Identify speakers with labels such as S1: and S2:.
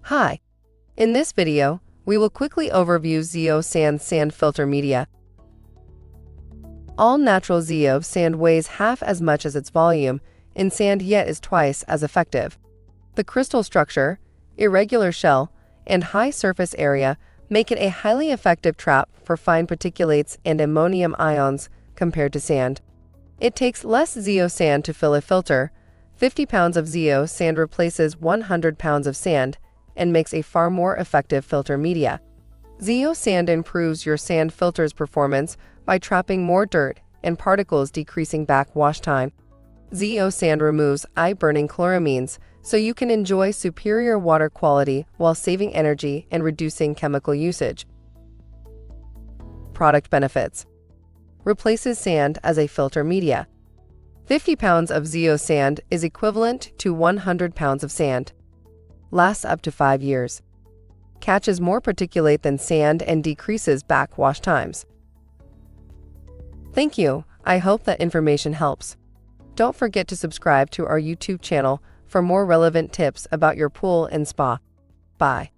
S1: Hi. In this video, we will quickly overview ZeoSand Sand Filter Media. All natural Zeo sand weighs half as much as its volume in sand, yet is twice as effective. The crystal structure, irregular shell, and high surface area make it a highly effective trap for fine particulates and ammonium ions compared to sand. It takes less Zeo sand to fill a filter. 50 pounds of Zeo sand replaces 100 pounds of sand and makes a far more effective filter media. Zeo sand improves your sand filter's performance by trapping more dirt and particles, decreasing backwash time. Zeo sand removes eye-burning chloramines, so you can enjoy superior water quality while saving energy and reducing chemical usage. Product benefits: replaces sand as a filter media. 50 pounds of Zeo sand is equivalent to 100 pounds of sand. Lasts up to 5 years. Catches more particulate than sand and decreases backwash times. Thank you. I hope that information helps. Don't forget to subscribe to our YouTube channel for more relevant tips about your pool and spa. Bye.